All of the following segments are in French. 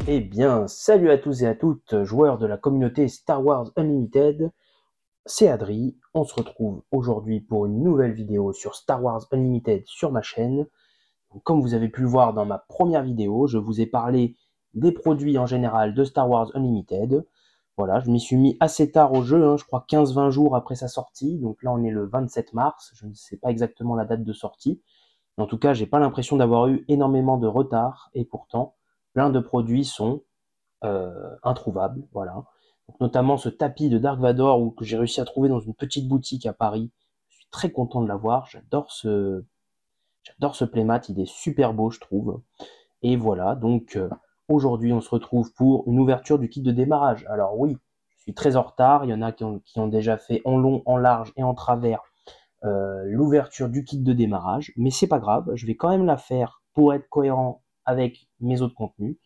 Eh bien, salut à tous et à toutes, joueurs de la communauté Star Wars Unlimited, c'est Adri, on se retrouve aujourd'hui pour une nouvelle vidéo sur Star Wars Unlimited sur ma chaîne. Comme vous avez pu le voir dans ma première vidéo, je vous ai parlé des produits en général de Star Wars Unlimited. Voilà, je m'y suis mis assez tard au jeu, je crois 15-20 jours après sa sortie, donc là on est le 27 mars, je ne sais pas exactement la date de sortie. Mais en tout cas, j'ai pas l'impression d'avoir eu énormément de retard, et pourtant, plein de produits sont introuvables, voilà. Donc, notamment ce tapis de Dark Vador que j'ai réussi à trouver dans une petite boutique à Paris. Je suis très content de l'avoir, j'adore ce playmat, il est super beau je trouve. Et voilà, donc aujourd'hui on se retrouve pour une ouverture du kit de démarrage. Alors oui, je suis très en retard, il y en a qui ont déjà fait en long, en large et en travers l'ouverture du kit de démarrage, mais c'est pas grave, je vais quand même la faire pour être cohérent avec mes autres contenus.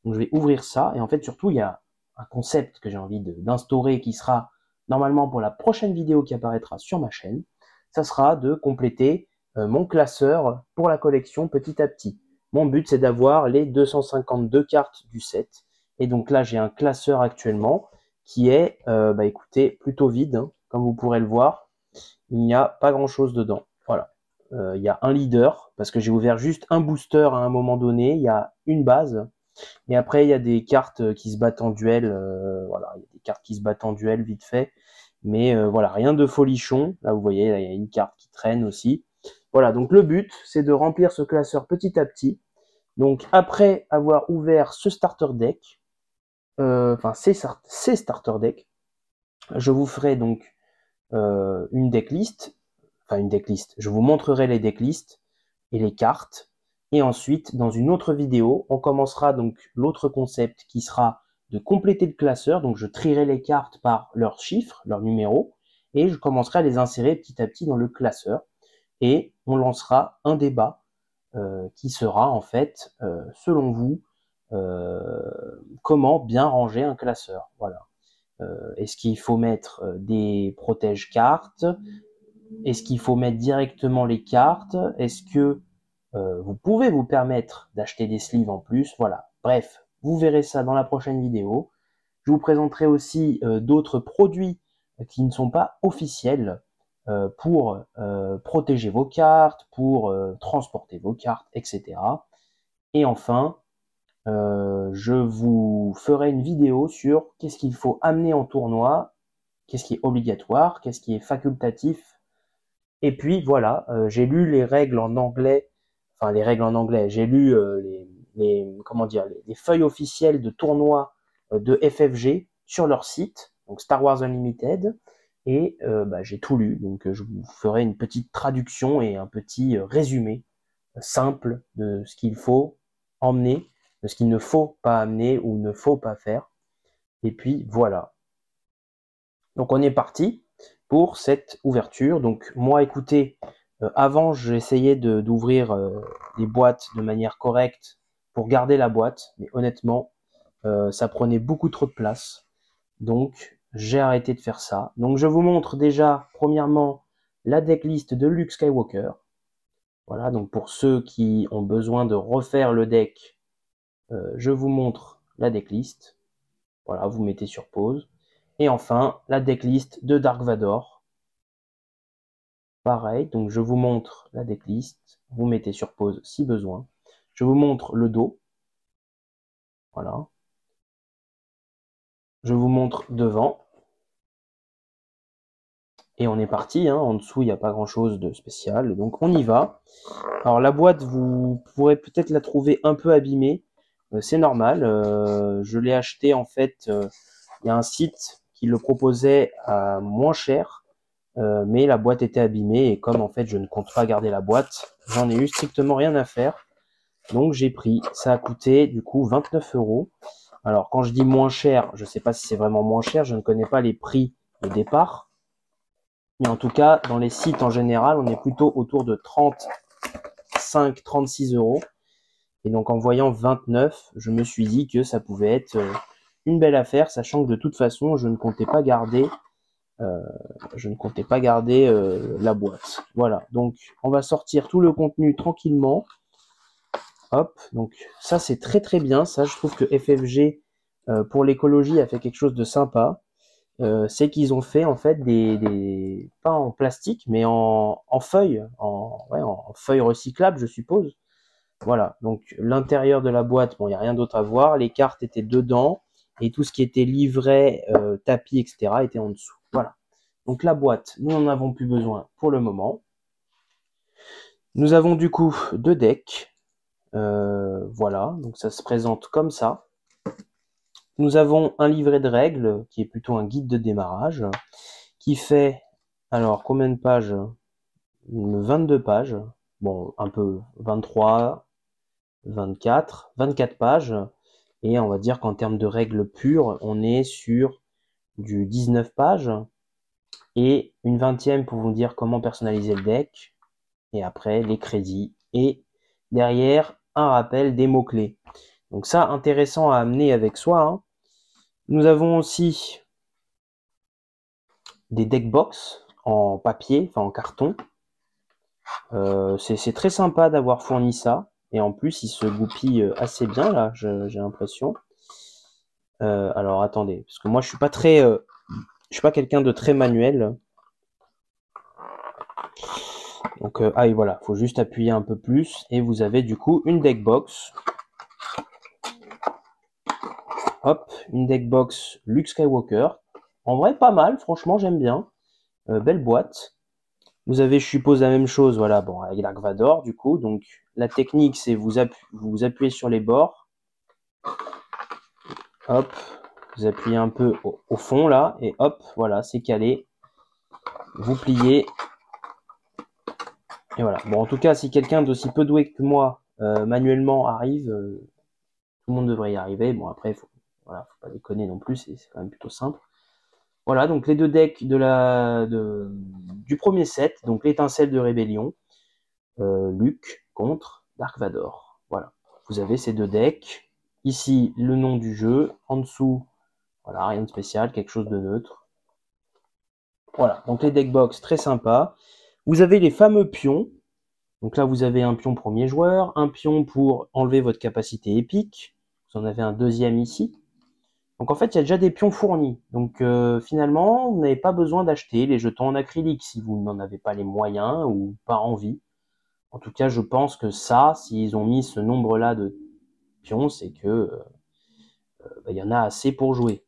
Donc je vais ouvrir ça, et en fait surtout il y a un concept que j'ai envie d'instaurer qui sera normalement pour la prochaine vidéo qui apparaîtra sur ma chaîne. Ça sera de compléter mon classeur pour la collection petit à petit. Mon but c'est d'avoir les 252 cartes du set, et donc là j'ai un classeur actuellement qui est écoutez, plutôt vide, comme vous pourrez le voir. Il n'y a pas grand chose dedans, voilà. Il y a un leader, parce que j'ai ouvert juste un booster à un moment donné, il y a une base, et après il y a des cartes qui se battent en duel, voilà, il y a des cartes qui se battent en duel vite fait, mais voilà, rien de folichon. Là vous voyez, là, il y a une carte qui traîne aussi. Voilà, donc le but c'est de remplir ce classeur petit à petit. Donc après avoir ouvert ce starter deck, ces starter decks, je vous ferai donc une decklist, je vous montrerai les decklists et les cartes, et ensuite dans une autre vidéo on commencera donc l'autre concept qui sera de compléter le classeur. Donc je trierai les cartes par leurs chiffres, leurs numéros, et je commencerai à les insérer petit à petit dans le classeur, et on lancera un débat qui sera en fait selon vous comment bien ranger un classeur. Voilà. Est-ce qu'il faut mettre des protège cartes? Est-ce qu'il faut mettre directement les cartes? Est-ce que vous pouvez vous permettre d'acheter des sleeves en plus? Voilà. Bref, vous verrez ça dans la prochaine vidéo. Je vous présenterai aussi d'autres produits qui ne sont pas officiels pour protéger vos cartes, pour transporter vos cartes, etc. Et enfin, je vous ferai une vidéo sur qu'est-ce qu'il faut amener en tournoi, qu'est-ce qui est obligatoire, qu'est-ce qui est facultatif. Et puis voilà, j'ai lu les règles en anglais, enfin les règles en anglais, j'ai lu les feuilles officielles de tournoi de FFG sur leur site, donc Star Wars Unlimited, et j'ai tout lu, donc je vous ferai une petite traduction et un petit résumé simple de ce qu'il faut emmener, de ce qu'il ne faut pas amener ou ne faut pas faire. Et puis voilà. Donc on est parti pour cette ouverture. Donc moi, écoutez, avant j'essayais d'ouvrir les boîtes de manière correcte pour garder la boîte, mais honnêtement ça prenait beaucoup trop de place, donc j'ai arrêté de faire ça. Donc je vous montre déjà premièrement la decklist de Luke Skywalker. Voilà, donc pour ceux qui ont besoin de refaire le deck, je vous montre la decklist. Voilà, vous mettez sur pause. Et enfin, la decklist de Dark Vador. Pareil, donc je vous montre la decklist. Vous mettez sur pause si besoin. Je vous montre le dos. Voilà. Je vous montre devant. Et on est parti, en dessous il n'y a pas grand chose de spécial, donc on y va. Alors la boîte, vous pourrez peut-être la trouver un peu abîmée, c'est normal, je l'ai acheté en fait, il y a un site qui le proposait à moins cher, mais la boîte était abîmée, et comme en fait je ne compte pas garder la boîte, j'en ai eu strictement rien à faire, donc j'ai pris, ça a coûté du coup 29 €. Alors quand je dis moins cher, je ne sais pas si c'est vraiment moins cher, je ne connais pas les prix de départ, mais en tout cas, dans les sites en général, on est plutôt autour de 35-36 €. Et donc, en voyant 29, je me suis dit que ça pouvait être une belle affaire, sachant que de toute façon, je ne comptais pas garder, la boîte. Voilà, donc on va sortir tout le contenu tranquillement. Hop, donc ça c'est très très bien. Ça, je trouve que FFG pour l'écologie a fait quelque chose de sympa. C'est qu'ils ont fait en fait pas en plastique, mais en feuilles, en feuilles recyclables, je suppose. Voilà, donc l'intérieur de la boîte, bon, il n'y a rien d'autre à voir. Les cartes étaient dedans et tout ce qui était livret, tapis, etc. était en dessous. Voilà. Donc la boîte, nous n'en avons plus besoin pour le moment. Nous avons du coup 2 decks. Voilà, donc ça se présente comme ça. Nous avons un livret de règles qui est plutôt un guide de démarrage qui fait, alors combien de pages? 22 pages. Bon, un peu 23, 24 pages. Et on va dire qu'en termes de règles pures, on est sur du 19 pages. Et une 20e pour vous dire comment personnaliser le deck. Et après, les crédits. Et derrière, un rappel des mots-clés. Donc ça, intéressant à amener avec soi. Hein. Nous avons aussi des deck box en papier, enfin en carton. C'est très sympa d'avoir fourni ça. Et en plus, il se goupille assez bien, là, j'ai l'impression. Alors, attendez, parce que moi, je suis pas très... je suis pas quelqu'un de très manuel. Donc, ah, et voilà, faut juste appuyer un peu plus. Et vous avez, du coup, une deck box. Hop, une deck box Luke Skywalker. En vrai, pas mal, franchement, j'aime bien. Belle boîte. Vous avez, je suppose, la même chose, voilà, bon, avec Dark Vador, du coup. Donc, la technique, c'est vous appuyez sur les bords. Hop, vous appuyez un peu au fond, là, et hop, voilà, c'est calé. Vous pliez. Et voilà. Bon, en tout cas, si quelqu'un d'aussi peu doué que moi, manuellement, arrive, tout le monde devrait y arriver. Bon, après, voilà, faut pas déconner non plus, c'est quand même plutôt simple. Voilà, donc les 2 decks du premier set, donc l'étincelle de rébellion, Luke contre Dark Vador. Voilà, vous avez ces 2 decks. Ici, le nom du jeu. En dessous, voilà, rien de spécial, quelque chose de neutre. Voilà, donc les deck box, très sympa. Vous avez les fameux pions. Donc là, vous avez un pion premier joueur, un pion pour enlever votre capacité épique. Vous en avez un deuxième ici. Donc en fait, il y a déjà des pions fournis. Donc finalement, vous n'avez pas besoin d'acheter les jetons en acrylique si vous n'en avez pas les moyens ou pas envie. En tout cas, je pense que ça, s'ils ont mis ce nombre-là de pions, c'est que il y en a assez pour jouer.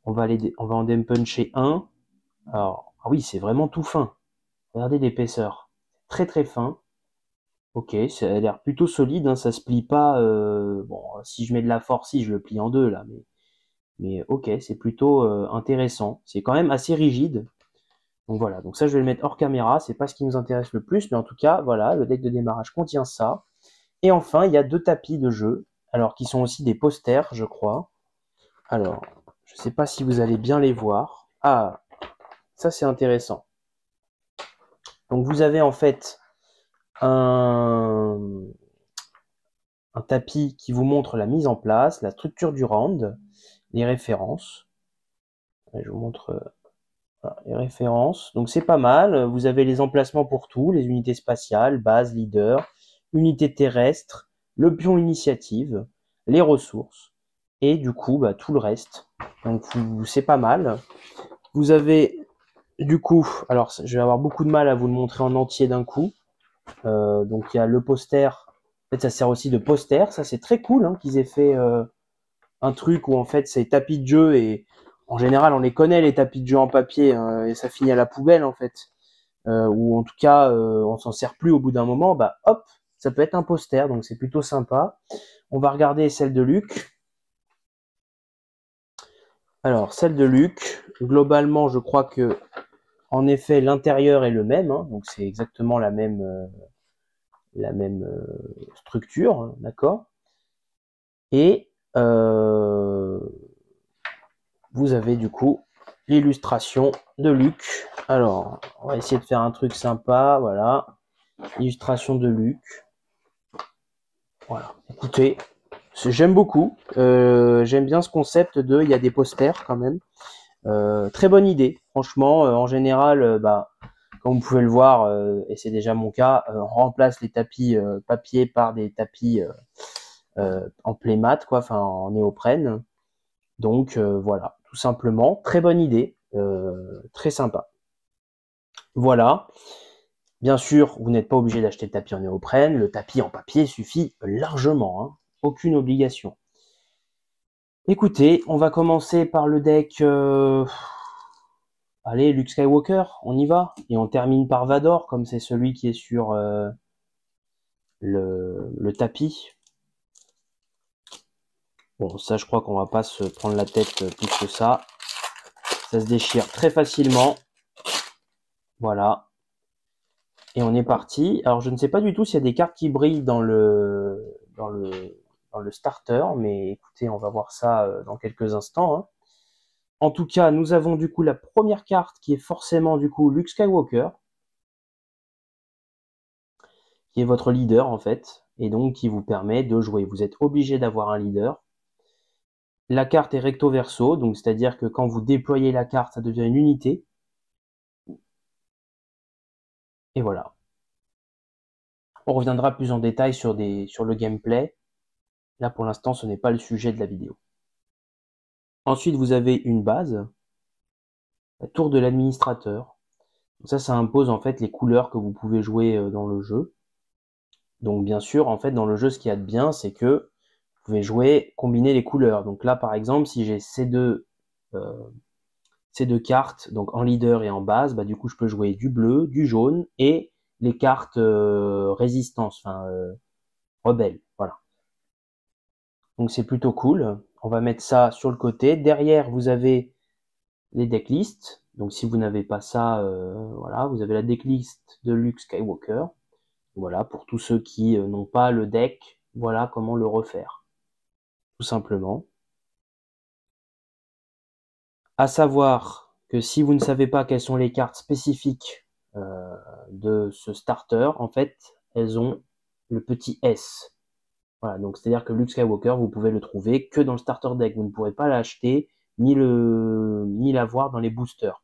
On va en dépuncher un. Alors, ah oui, c'est vraiment tout fin. Regardez l'épaisseur. Très très fin. Ok, ça a l'air plutôt solide, hein, ça se plie pas. Bon, si je mets de la force, si je le plie en deux là, mais ok, c'est plutôt intéressant. C'est quand même assez rigide. Donc voilà, donc ça je vais le mettre hors caméra, c'est pas ce qui nous intéresse le plus, mais en tout cas, voilà, le deck de démarrage contient ça. Et enfin, il y a 2 tapis de jeu, alors qui sont aussi des posters, je crois. Alors, je sais pas si vous allez bien les voir. Ah, ça c'est intéressant. Donc vous avez en fait un tapis qui vous montre la mise en place, la structure du round, les références. Je vous montre voilà, les références. Donc c'est pas mal. Vous avez les emplacements pour tout, les unités spatiales, base, leader, unités terrestres, le pion initiative, les ressources et du coup bah, tout le reste. Donc c'est pas mal. Vous avez du coup, alors je vais avoir beaucoup de mal à vous le montrer en entier d'un coup. Donc il y a le poster. En fait, ça sert aussi de poster. Ça c'est très cool hein, qu'ils aient fait un truc où en fait c'est tapis de jeu et en général on les connaît les tapis de jeu en papier et ça finit à la poubelle en fait. Ou en tout cas on s'en sert plus au bout d'un moment. Bah hop, ça peut être un poster donc c'est plutôt sympa. On va regarder celle de Luc. Alors celle de Luc, globalement je crois que en effet l'intérieur est le même, hein, donc c'est exactement la même structure, hein, d'accord. Et vous avez du coup l'illustration de Luc. Alors, on va essayer de faire un truc sympa, voilà. Illustration de Luc. Voilà, écoutez, J'aime beaucoup. J'aime bien ce concept de, il y a des posters quand même. Très bonne idée. Franchement, en général, bah, comme vous pouvez le voir, et c'est déjà mon cas, on remplace les tapis papier par des tapis en playmat, quoi, enfin en néoprène. Donc voilà, tout simplement, très bonne idée, très sympa. Voilà. Bien sûr, vous n'êtes pas obligé d'acheter le tapis en néoprène, le tapis en papier suffit largement, hein. Aucune obligation. Écoutez, on va commencer par le deck. Allez, Luke Skywalker, on y va. Et on termine par Vador, comme c'est celui qui est sur le tapis. Bon, ça, je crois qu'on va pas se prendre la tête plus que ça. Ça se déchire très facilement. Voilà. Et on est parti. Alors, je ne sais pas du tout s'il y a des cartes qui brillent dans le starter, mais écoutez, on va voir ça dans quelques instants, hein. En tout cas, nous avons du coup la première carte qui est forcément du coup Luke Skywalker, qui est votre leader en fait, et donc qui vous permet de jouer. Vous êtes obligé d'avoir un leader. La carte est recto verso, donc c'est-à-dire que quand vous déployez la carte, ça devient une unité. Et voilà. On reviendra plus en détail sur le gameplay. Là, pour l'instant, ce n'est pas le sujet de la vidéo. Ensuite, vous avez une base, la tour de l'administrateur. Ça impose en fait les couleurs que vous pouvez jouer dans le jeu. Donc bien sûr, en fait, dans le jeu, ce qu'il y a de bien, c'est que vous pouvez jouer, combiner les couleurs. Donc là, par exemple, si j'ai ces deux cartes, donc en leader et en base, bah, du coup, je peux jouer du bleu, du jaune et les cartes résistance, enfin rebelles. Voilà. Donc c'est plutôt cool. On va mettre ça sur le côté. Derrière, vous avez les decklists. Donc si vous n'avez pas ça, voilà, vous avez la decklist de Luke Skywalker. Voilà, pour tous ceux qui n'ont pas le deck, voilà comment le refaire. Tout simplement. À savoir que si vous ne savez pas quelles sont les cartes spécifiques de ce starter, en fait, elles ont le petit S. Voilà, donc c'est-à-dire que Luke Skywalker, vous pouvez le trouver que dans le starter deck. Vous ne pourrez pas l'acheter ni l'avoir dans les boosters.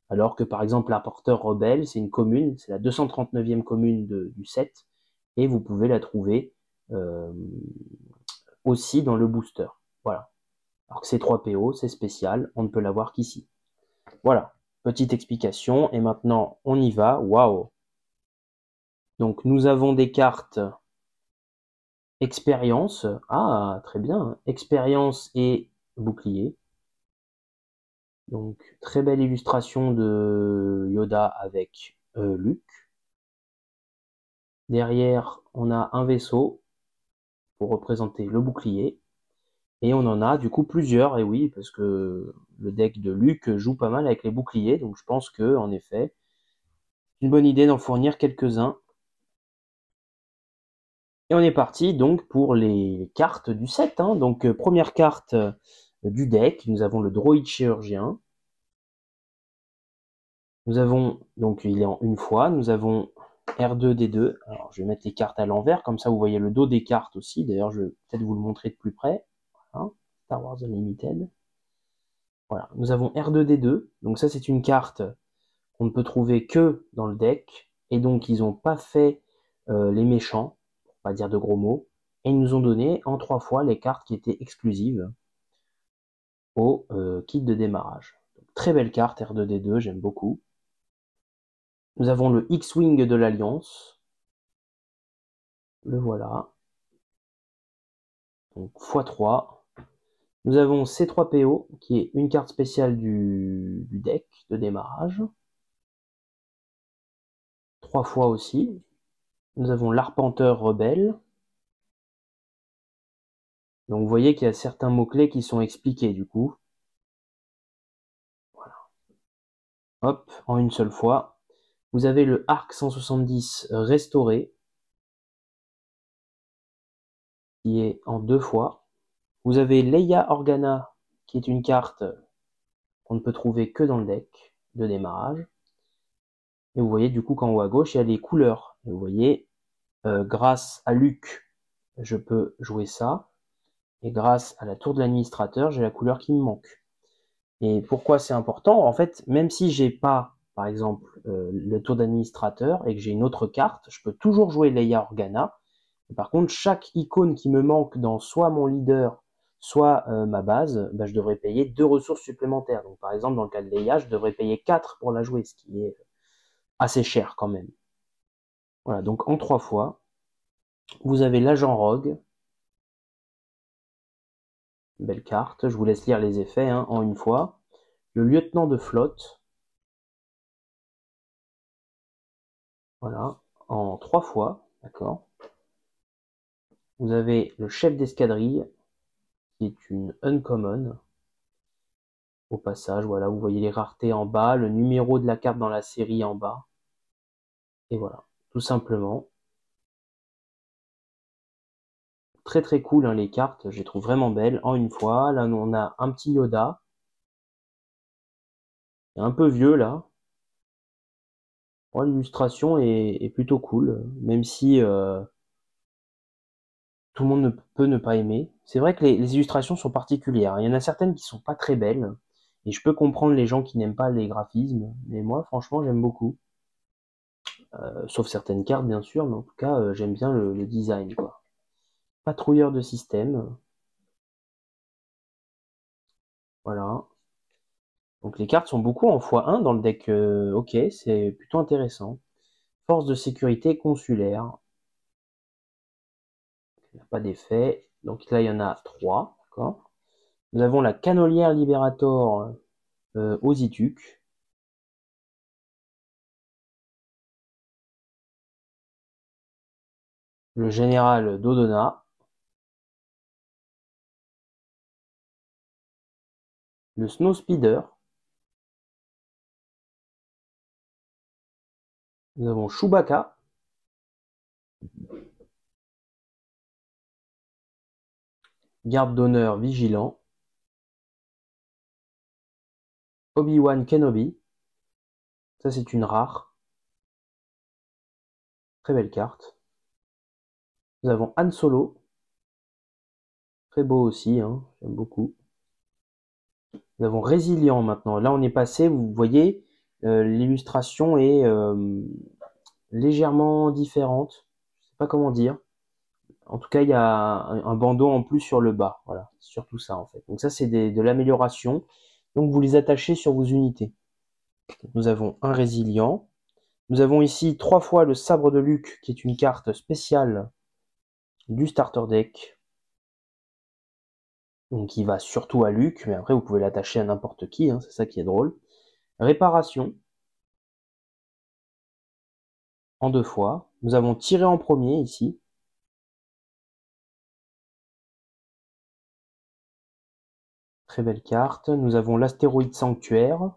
Alors que par exemple l'apporteur rebelle, c'est une commune, c'est la 239e commune du set, et vous pouvez la trouver euh, aussi dans le booster. Voilà. Alors que c'est 3 PO, c'est spécial, on ne peut l'avoir qu'ici. Voilà, petite explication, et maintenant on y va. Waouh! Donc nous avons des cartes expérience. Ah, très bien. Expérience et bouclier. Donc très belle illustration de Yoda avec Luke. Derrière, on a un vaisseau pour représenter le bouclier. Et on en a du coup plusieurs, et oui, parce que le deck de Luke joue pas mal avec les boucliers, donc je pense que, en effet, c'est une bonne idée d'en fournir quelques-uns. Et on est parti donc pour les cartes du set, hein. Donc première carte du deck, nous avons le droïde chirurgien. Nous avons, donc il est en une fois, nous avons R2D2. Alors je vais mettre les cartes à l'envers, comme ça vous voyez le dos des cartes aussi. D'ailleurs, je vais peut-être vous le montrer de plus près. Voilà. Star Wars Unlimited. Voilà, nous avons R2D2. Donc ça, c'est une carte qu'on ne peut trouver que dans le deck. Et donc, ils n'ont pas fait les méchants, pour pas dire de gros mots. Et ils nous ont donné en 3 fois les cartes qui étaient exclusives au kit de démarrage. Donc, très belle carte R2D2, j'aime beaucoup. Nous avons le X-Wing de l'Alliance. Le voilà. Donc x3. Nous avons C3PO, qui est une carte spéciale du deck de démarrage. 3 fois aussi. Nous avons l'Arpenteur Rebelle. Donc vous voyez qu'il y a certains mots-clés qui sont expliqués du coup. Voilà. Hop, en une seule fois. Vous avez le Arc 170 restauré, qui est en 2 fois. Vous avez Leia Organa, qui est une carte qu'on ne peut trouver que dans le deck de démarrage. Et vous voyez du coup qu'en haut à gauche, il y a les couleurs. Et vous voyez, grâce à Luke, je peux jouer ça. Et grâce à la tour de l'administrateur, j'ai la couleur qui me manque. Et pourquoi c'est important? En fait, même si j'ai pas, par exemple, le tour d'administrateur et que j'ai une autre carte, je peux toujours jouer Leia Organa. Et par contre, chaque icône qui me manque dans soit mon leader, soit ma base, bah, je devrais payer 2 ressources supplémentaires. Donc par exemple, dans le cas de Leia, je devrais payer 4 pour la jouer, ce qui est assez cher quand même. Voilà, donc en 3 fois, vous avez l'agent Rogue. Belle carte, je vous laisse lire les effets hein, en une fois. Le lieutenant de flotte. Voilà, en 3 fois, d'accord. Vous avez le chef d'escadrille, qui est une uncommon. Au passage, voilà, vous voyez les raretés en bas, le numéro de la carte dans la série en bas. Et voilà, tout simplement. Très très cool hein, les cartes, je les trouve vraiment belles en une fois. Là, on a un petit Yoda. Un peu vieux là. Bon, l'illustration est plutôt cool, même si tout le monde peut ne pas aimer. C'est vrai que les illustrations sont particulières. Il y en a certaines qui sont pas très belles. Et je peux comprendre les gens qui n'aiment pas les graphismes. Mais moi, franchement, j'aime beaucoup. Sauf certaines cartes, bien sûr. Mais en tout cas, j'aime bien le design, quoi. Patrouilleur de système. Voilà. Donc les cartes sont beaucoup en x1 dans le deck. Ok, c'est plutôt intéressant. Force de sécurité consulaire. Il n'y a pas d'effet. Donc là, il y en a 3. D'accord. Nous avons la canolière libérator Osituk. Le général Dodona. Le Snow Speeder. Nous avons Chewbacca. Garde d'honneur vigilant. Obi-Wan Kenobi. Ça, c'est une rare. Très belle carte. Nous avons Han Solo. Très beau aussi, hein, j'aime beaucoup. Nous avons Résilient maintenant. Là, on est passé, vous voyez, l'illustration est légèrement différente. Je sais pas comment dire. En tout cas, il y a un bandeau en plus sur le bas. Voilà, c'est surtout ça en fait. Donc ça, c'est de l'amélioration. Donc vous les attachez sur vos unités. Nous avons un Résilient. Nous avons ici 3 fois le sabre de Luke, qui est une carte spéciale du starter deck. Donc qui va surtout à Luke, mais après vous pouvez l'attacher à n'importe qui, hein, c'est ça qui est drôle. Réparation, en 2 fois. Nous avons tiré en premier ici. Très belle carte. Nous avons l'astéroïde sanctuaire.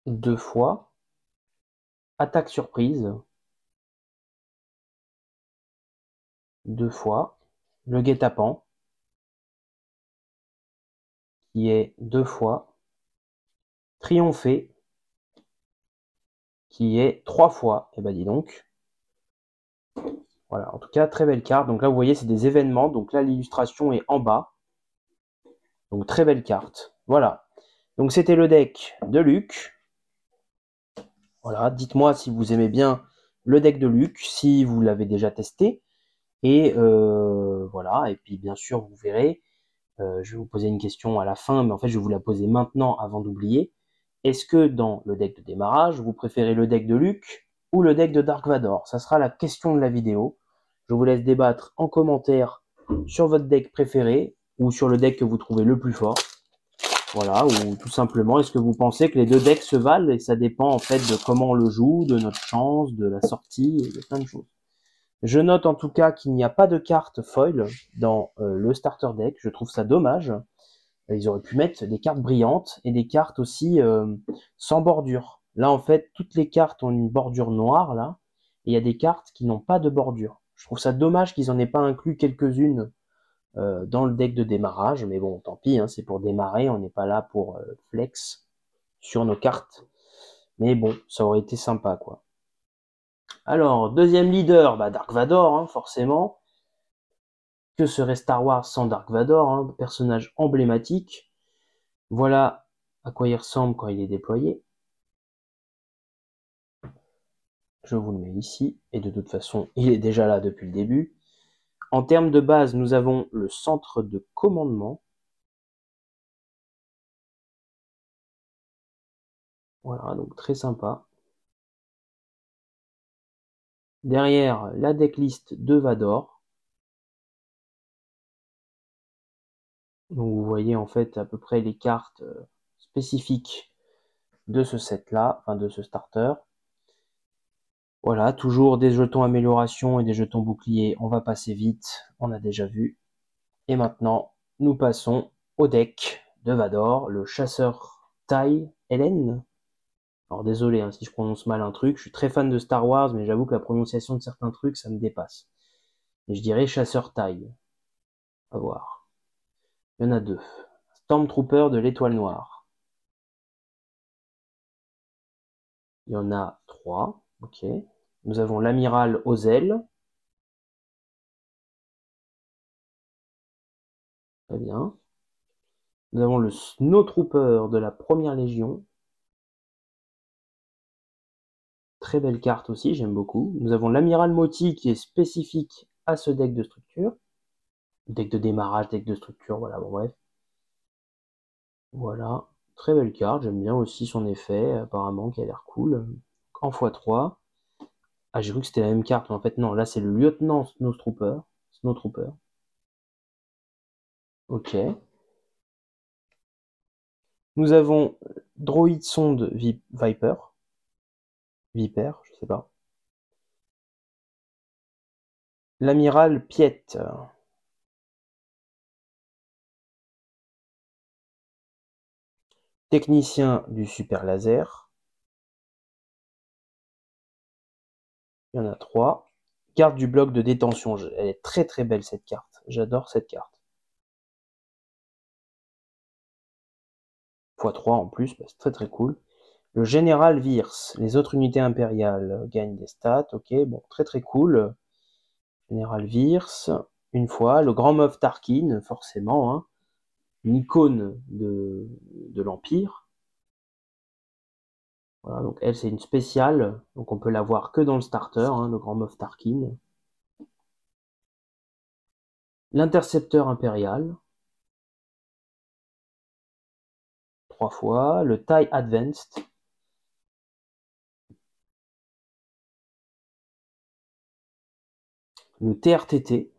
2 fois. Attaque surprise. 2 fois. Le guet-apens, qui est 2 fois. Triompher, qui est 3 fois. Eh ben dis donc. Voilà, en tout cas, très belle carte. Donc là, vous voyez, c'est des événements. Donc là, l'illustration est en bas. Donc très belle carte. Voilà. Donc c'était le deck de Luke. Voilà, dites-moi si vous aimez bien le deck de Luke, si vous l'avez déjà testé. Et voilà, et puis bien sûr, vous verrez, je vais vous poser une question à la fin, mais en fait, je vais vous la poser maintenant avant d'oublier. Est-ce que dans le deck de démarrage, vous préférez le deck de Luke ou le deck de Dark Vador? Ça sera la question de la vidéo. Je vous laisse débattre en commentaire sur votre deck préféré ou sur le deck que vous trouvez le plus fort. Voilà, ou tout simplement, est-ce que vous pensez que les deux decks se valent et ça dépend en fait de comment on le joue, de notre chance, de la sortie et de plein de choses. Je note en tout cas qu'il n'y a pas de carte foil dans le starter deck, je trouve ça dommage. Ils auraient pu mettre des cartes brillantes et des cartes aussi sans bordure. Là en fait, toutes les cartes ont une bordure noire là, et il y a des cartes qui n'ont pas de bordure. Je trouve ça dommage qu'ils en aient pas inclus quelques-unes dans le deck de démarrage, mais bon, tant pis, hein, c'est pour démarrer, on n'est pas là pour flex sur nos cartes. Mais bon, ça aurait été sympa, quoi. Alors, deuxième leader, bah Dark Vador, hein, forcément. Que serait Star Wars sans Dark Vador, hein, personnage emblématique. Voilà à quoi il ressemble quand il est déployé. Je vous le mets ici, et de toute façon, il est déjà là depuis le début. En termes de base, nous avons le centre de commandement. Voilà, donc très sympa. Derrière, la decklist de Vador. Donc vous voyez en fait à peu près les cartes spécifiques de ce set-là, enfin de ce starter. Voilà, toujours des jetons amélioration et des jetons boucliers. On va passer vite, on a déjà vu. Et maintenant, nous passons au deck de Vador, le chasseur Tai Ellen. Alors désolé hein, si je prononce mal un truc, je suis très fan de Star Wars, mais j'avoue que la prononciation de certains trucs, ça me dépasse. Et je dirais chasseur Tai. À voir. Il y en a deux. Stormtrooper de l'étoile noire. Il y en a 3. Ok. Nous avons l'amiral aux ailes. Très bien. Nous avons le Snowtrooper de la première légion. Très belle carte aussi, j'aime beaucoup. Nous avons l'amiral Moti qui est spécifique à ce deck de structure. Deck de démarrage, deck de structure, voilà, bon bref. Voilà, très belle carte, j'aime bien aussi son effet, apparemment, qui a l'air cool. En x3. Ah, j'ai cru que c'était la même carte, mais en fait non, là c'est le lieutenant Snowtrooper. Ok. Nous avons Droid Sonde Viper. Viper, je sais pas. L'amiral Piet. Technicien du super laser. Il y en a 3. Carte du bloc de détention. Elle est très très belle cette carte. J'adore cette carte. x3 en plus, c'est très très cool. Le général Virs. Les autres unités impériales gagnent des stats. Ok, bon, très très cool. Général Virs. Une fois. Le grand Moff Tarkin, forcément. Hein. Une icône de l'Empire. Voilà, donc elle c'est une spéciale, donc on peut la voir que dans le starter, hein, le grand Moff Tarkin. L'intercepteur impérial, 3 fois. Le TIE Advanced. Le TRTT.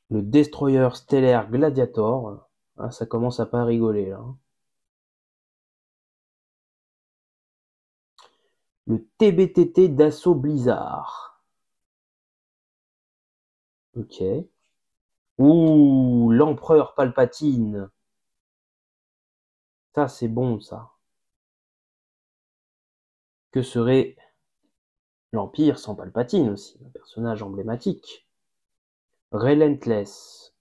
Le Destroyer Stellaire Gladiator. Ah, ça commence à pas rigoler là. Le TBTT d'assaut Blizzard. Ok. Ouh, l'empereur Palpatine. Ça c'est bon ça. Que serait l'Empire sans Palpatine aussi, un personnage emblématique. Relentless.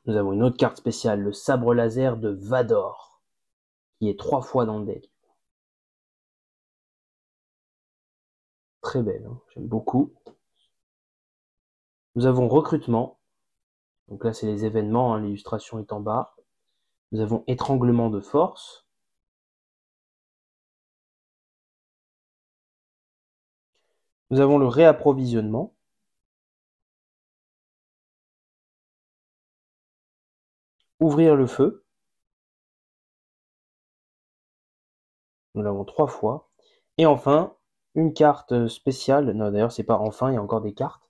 Nous avons une autre carte spéciale, le sabre laser de Vador, qui est 3 fois dans le deck. Très belle, hein, j'aime beaucoup. Nous avons recrutement. Donc là, c'est les événements, hein, l'illustration est en bas. Nous avons étranglement de force. Nous avons le réapprovisionnement. Ouvrir le feu. Nous l'avons 3 fois. Et enfin, une carte spéciale. Non, d'ailleurs, c'est pas enfin, il y a encore des cartes.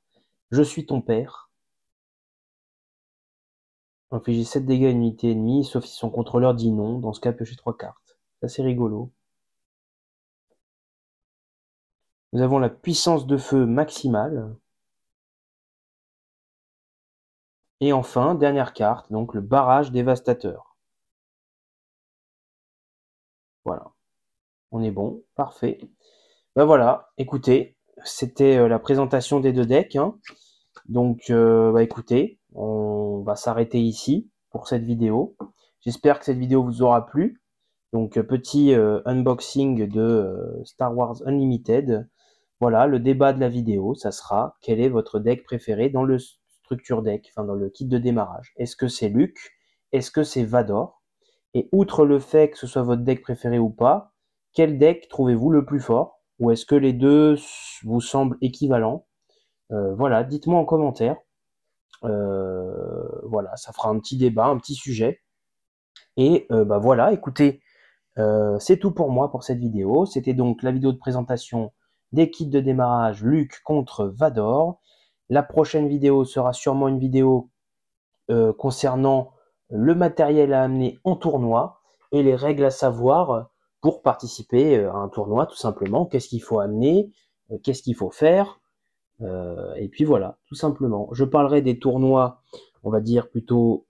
Je suis ton père. Infliger 7 dégâts à une unité ennemie, sauf si son contrôleur dit non. Dans ce cas, piocher 3 cartes. C'est assez rigolo. Nous avons la puissance de feu maximale. Et enfin, dernière carte, donc le barrage dévastateur. Voilà. On est bon, parfait. Ben voilà, écoutez, c'était la présentation des deux decks. Hein. Donc, bah écoutez, on va s'arrêter ici pour cette vidéo. J'espère que cette vidéo vous aura plu. Donc petit unboxing de Star Wars Unlimited. Voilà, le débat de la vidéo, ça sera quel est votre deck préféré dans le structure deck, enfin dans le kit de démarrage. Est-ce que c'est Luke? Est-ce que c'est Vador? Et outre le fait que ce soit votre deck préféré ou pas, quel deck trouvez-vous le plus fort? Ou est-ce que les deux vous semblent équivalents? Voilà, dites-moi en commentaire. Voilà, ça fera un petit débat, un petit sujet. Et bah voilà, écoutez, c'est tout pour moi pour cette vidéo. C'était donc la vidéo de présentation des kits de démarrage Luke contre Vador. La prochaine vidéo sera sûrement une vidéo concernant le matériel à amener en tournoi et les règles à savoir pour participer à un tournoi tout simplement. Qu'est-ce qu'il faut amener, qu'est-ce qu'il faut faire, et puis voilà, tout simplement. Je parlerai des tournois, on va dire plutôt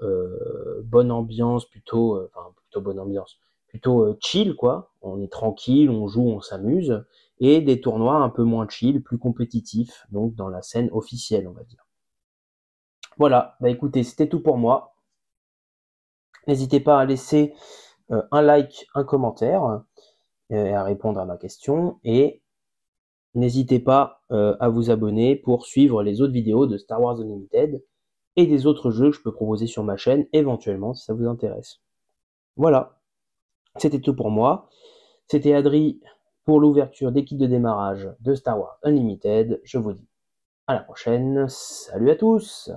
bonne ambiance, plutôt bonne ambiance, plutôt chill quoi. On est tranquille, on joue, on s'amuse, et des tournois un peu moins chill, plus compétitifs, donc dans la scène officielle, on va dire. Voilà, bah écoutez, c'était tout pour moi. N'hésitez pas à laisser un like, un commentaire, et à répondre à ma question, et n'hésitez pas à vous abonner pour suivre les autres vidéos de Star Wars Unlimited et des autres jeux que je peux proposer sur ma chaîne, éventuellement, si ça vous intéresse. Voilà, c'était tout pour moi. C'était Adri pour l'ouverture des kits de démarrage de Star Wars Unlimited. Je vous dis à la prochaine. Salut à tous!